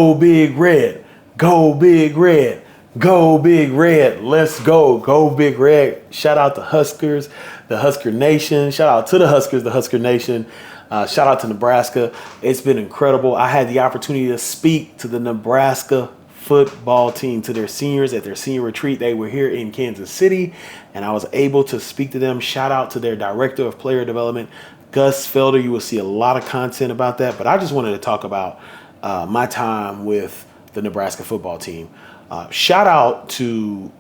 Go Big Red, go Big Red, go Big Red. Let's go Big Red. Shout out to Huskers, the Husker Nation. Shout out to the Huskers, the Husker Nation. Shout out to Nebraska. It's been incredible. I had the opportunity to speak to the Nebraska football team, to their seniors at their senior retreat. They were here in Kansas City, and I was able to speak to them. Shout out to their director of player development, Gus Felder. You will see a lot of content about that, but I just wanted to talk about my time with the Nebraska football team. Shout out to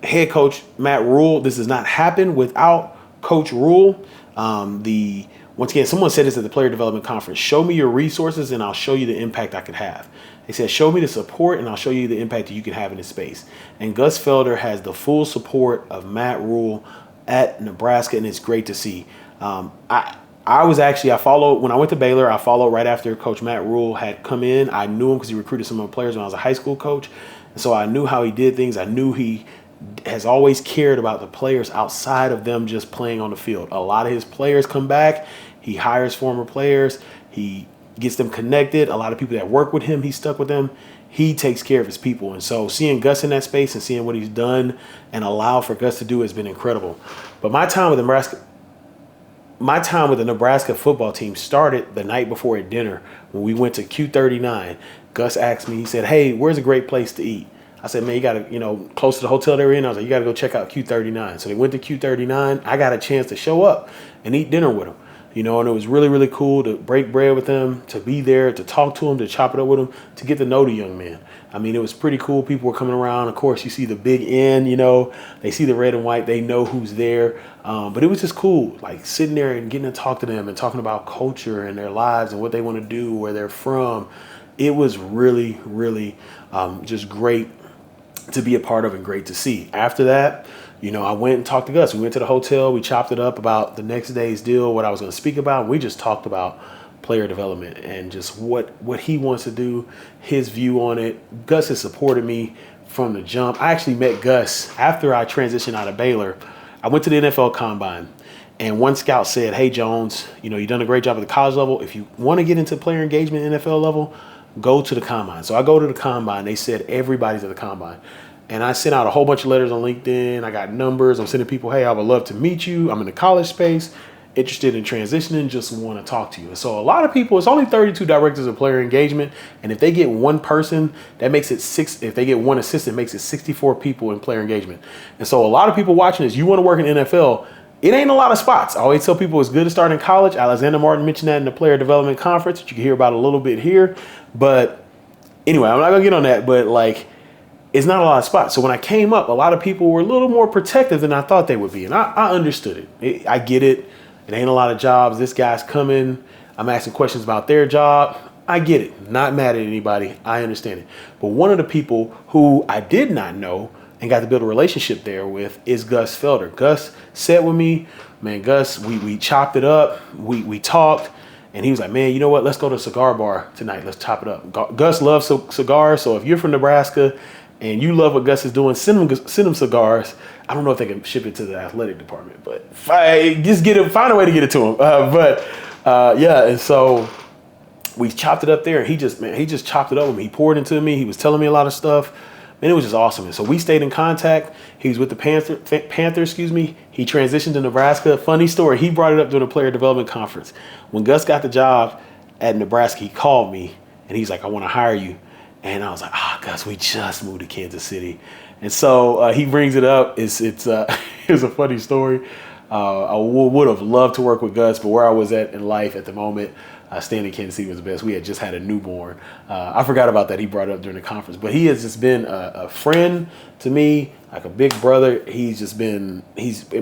head coach Matt Rhule. This does not happen without Coach Rhule. Once again, someone said this at the player development conference: show me your resources and I'll show you the impact I could have. They said, show me the support and I'll show you the impact that you can have in this space. And Gus Felder has the full support of Matt Rhule at Nebraska, and it's great to see. I followed, when I went to Baylor, I followed right after Coach Matt Rhule had come in. I knew him because he recruited some of my players when I was a high school coach. And so I knew how he did things. I knew he has always cared about the players outside of them just playing on the field. A lot of his players come back. He hires former players. He gets them connected. A lot of people that work with him, he's stuck with them. He takes care of his people. And so seeing Gus in that space and seeing what he's done and allowed for Gus to do has been incredible. But my time with the Nebraska football team started the night before at dinner when we went to Q39. Gus asked me, he said, hey, where's a great place to eat? I said, man, you got to, close to the hotel they were in. I was like, you got to go check out Q39. So they went to Q39. I got a chance to show up and eat dinner with them. And it was really, really cool to break bread with them, to be there, to talk to them, to chop it up with them, to get to know the young man. I mean, it was pretty cool. People were coming around. Of course, you see the big N, they see the red and white. They know who's there. But it was just cool, like sitting there and getting to talk to them and talking about culture and their lives and what they want to do, where they're from. It was really, really just great to be a part of and great to see. After that, I went and talked to Gus. We went to the hotel. We chopped it up about the next day's deal, what I was going to speak about. We just talked about player development and just what he wants to do, his view on it. Gus has supported me from the jump. I actually met Gus after I transitioned out of Baylor. I went to the NFL Combine, and one scout said, hey, Jones, you've done a great job at the college level. If you want to get into player engagement NFL level, go to the Combine. So I go to the Combine. They said everybody's at the Combine. And I sent out a whole bunch of letters on LinkedIn. I got numbers. I'm sending people, hey, I would love to meet you. I'm in the college space, interested in transitioning, just want to talk to you. And so a lot of people, it's only 32 directors of player engagement. And if they get one person, that makes it 6. If they get one assistant, it makes it 64 people in player engagement. And so a lot of people watching this, you want to work in NFL, it ain't a lot of spots. I always tell people it's good to start in college. Alexander Martin mentioned that in the player development conference, which you can hear about a little bit here. But anyway, I'm not going to get on that. But it's not a lot of spots. So when I came up, a lot of people were a little more protective than I thought they would be. And I understood it. I get it. It ain't a lot of jobs. This guy's coming. I'm asking questions about their job. I get it. Not mad at anybody. I understand it. But one of the people who I did not know and got to build a relationship there with is Gus Felder. Gus sat with me. Man, Gus, we chopped it up. We talked. And he was like, man, you know what? Let's go to a cigar bar tonight. Let's chop it up. Gus loves cigars. So if you're from Nebraska and you love what Gus is doing, send them cigars. I don't know if they can ship it to the athletic department, but find a way to get it to him. And so we chopped it up there. And he just chopped it up with me. He poured into me. He was telling me a lot of stuff. Man, it was just awesome. And so we stayed in contact. He was with the Panthers. He transitioned to Nebraska. Funny story. He brought it up during a player development conference. When Gus got the job at Nebraska, he called me and he's like, I want to hire you. And I was like, Gus, we just moved to Kansas City. And so he brings it up. It's a funny story. I would have loved to work with Gus, but where I was at in life at the moment, staying in Kansas City was the best. We had just had a newborn. I forgot about that. He brought it up during the conference. But he has just been a friend to me, like a big brother. He's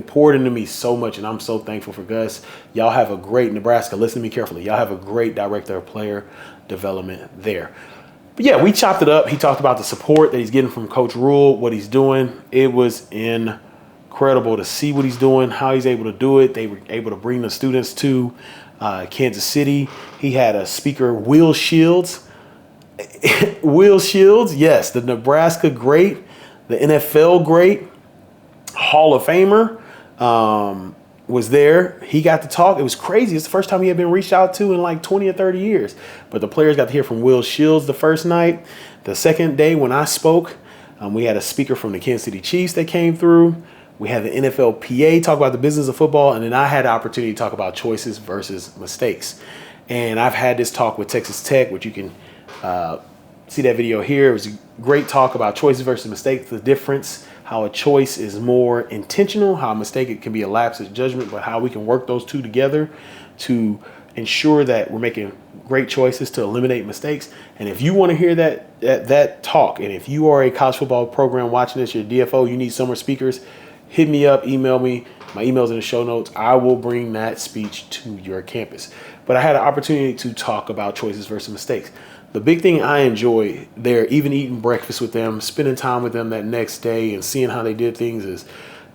poured into me so much, and I'm so thankful for Gus. Y'all have a great Nebraska. Listen to me carefully. Y'all have a great director of player development there. But yeah, we chopped it up. He talked about the support that he's getting from Coach Rhule, what he's doing. It was incredible to see what he's doing, how he's able to do it. They were able to bring the students to Kansas City. He had a speaker, Will Shields. Will Shields, yes, the Nebraska great, the NFL great, Hall of Famer. was there. He got to talk. It was crazy. It's the first time he had been reached out to in like 20 or 30 years. But the players got to hear from Will Shields the first night. The second day when I spoke, we had a speaker from the Kansas City Chiefs that came through. We had the NFLPA talk about the business of football. And then I had the opportunity to talk about choices versus mistakes. And I've had this talk with Texas Tech, which you can see that video here. It was a great talk about choices versus mistakes, the difference, how a choice is more intentional, how a mistake it can be a lapse of judgment, but how we can work those two together to ensure that we're making great choices to eliminate mistakes. And if you want to hear that talk, and if you are a college football program watching this, you're DFO, you need summer speakers, hit me up, email me. My email's in the show notes. I will bring that speech to your campus. But I had an opportunity to talk about choices versus mistakes. The big thing I enjoy there, even eating breakfast with them, spending time with them that next day and seeing how they did things, is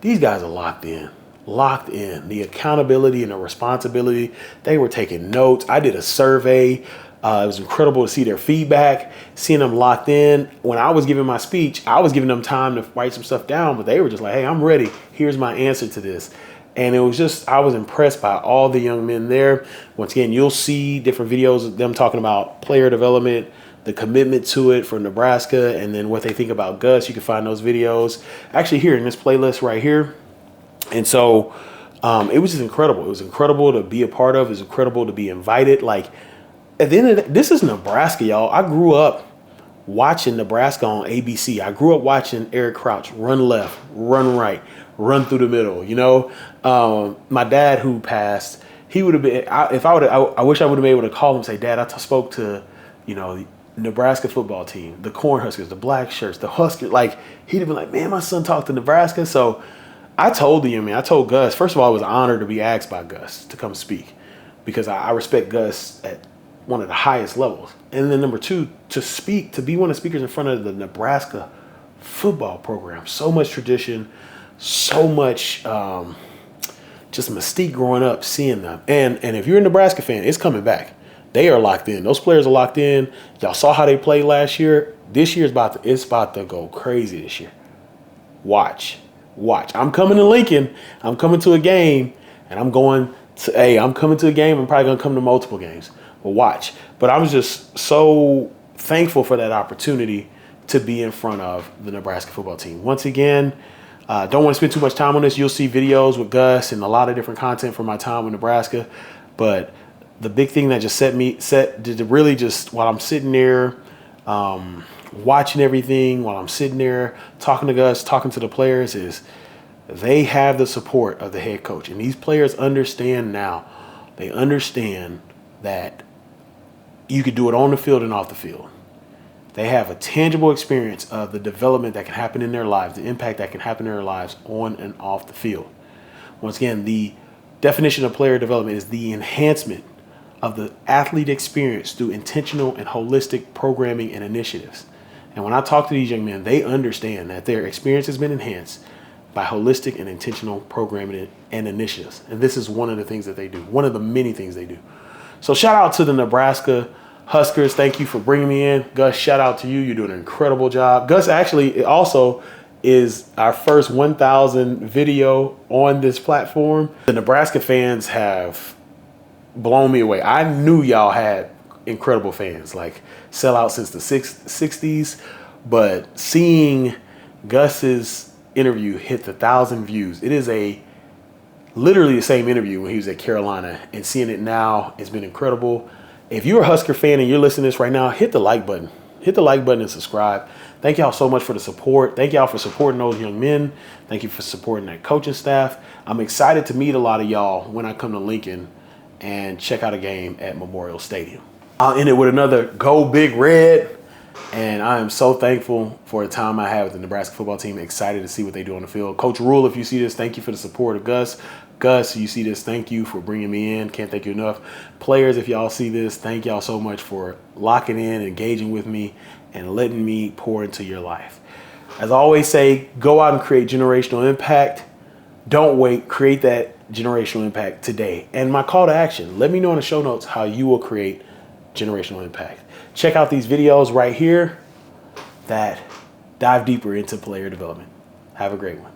these guys are locked in. The accountability and the responsibility. They were taking notes. I did a survey. It was incredible to see their feedback, seeing them locked in. When I was giving my speech, I was giving them time to write some stuff down, but they were just like, hey, I'm ready. Here's my answer to this. And it was just, I was impressed by all the young men there. Once again, you'll see different videos of them talking about player development, the commitment to it for Nebraska, and then what they think about Gus. You can find those videos actually here in this playlist right here. And so it was just incredible. It was incredible to be a part of. It was incredible to be invited. Like, at the end of the day, this is Nebraska, y'all. I grew up watching Nebraska on ABC. I grew up watching Eric Crouch run left, run right, run through the middle. You know, my dad who passed, he would have been. I wish I would have been able to call him and say, Dad, I spoke to, you know, the Nebraska football team, the Corn Huskers, the Black Shirts, the Huskers. Like, he'd have been like, man, my son talked to Nebraska. So I told him, man, I told Gus. First of all, I was honored to be asked by Gus to come speak because I respect Gus at one of the highest levels. And then number two, to speak, to be one of the speakers in front of the Nebraska football program. So much tradition, so much just mystique growing up, seeing them. And if you're a Nebraska fan, it's coming back. They are locked in. Those players are locked in. Y'all saw how they played last year. This year's about to go crazy this year. Watch. I'm coming to Lincoln. I'm coming to a game, and I'm coming to a game. I'm probably going to come to multiple games. But watch. But I was just so thankful for that opportunity to be in front of the Nebraska football team. Once again, don't want to spend too much time on this. You'll see videos with Gus and a lot of different content from my time with Nebraska. But the big thing that just really just while I'm sitting there watching everything, while I'm sitting there talking to Gus, talking to the players, is they have the support of the head coach. And these players understand now. They understand that you could do it on the field and off the field. They have a tangible experience of the development that can happen in their lives, the impact that can happen in their lives on and off the field. Once again, the definition of player development is the enhancement of the athlete experience through intentional and holistic programming and initiatives. And when I talk to these young men, they understand that their experience has been enhanced by holistic and intentional programming and initiatives. And this is one of the things that they do, one of the many things they do. So shout out to the Nebraska Huskers. Thank you for bringing me in. Gus, shout out to you. You're doing an incredible job. Gus actually also is our first 1,000 video on this platform. The Nebraska fans have blown me away. I knew y'all had incredible fans, like sellout since the 60s, but seeing Gus's interview hit the 1,000 views, it is literally the same interview when he was at Carolina, and seeing it now has been incredible. If you're a Husker fan and you're listening to this right now, hit the like button. Hit the like button and subscribe. Thank y'all so much for the support. Thank y'all for supporting those young men. Thank you for supporting that coaching staff. I'm excited to meet a lot of y'all when I come to Lincoln and check out a game at Memorial Stadium. I'll end it with another Go Big Red. And I am so thankful for the time I have with the Nebraska football team. Excited to see what they do on the field. Coach Rhule, if you see this, thank you for the support of Gus. Gus, you see this, thank you for bringing me in. Can't thank you enough. Players, if y'all see this, thank y'all so much for locking in, engaging with me, and letting me pour into your life. As I always say, go out and create generational impact. Don't wait. Create that generational impact today. And my call to action, let me know in the show notes how you will create generational impact. Check out these videos right here that dive deeper into player development. Have a great one.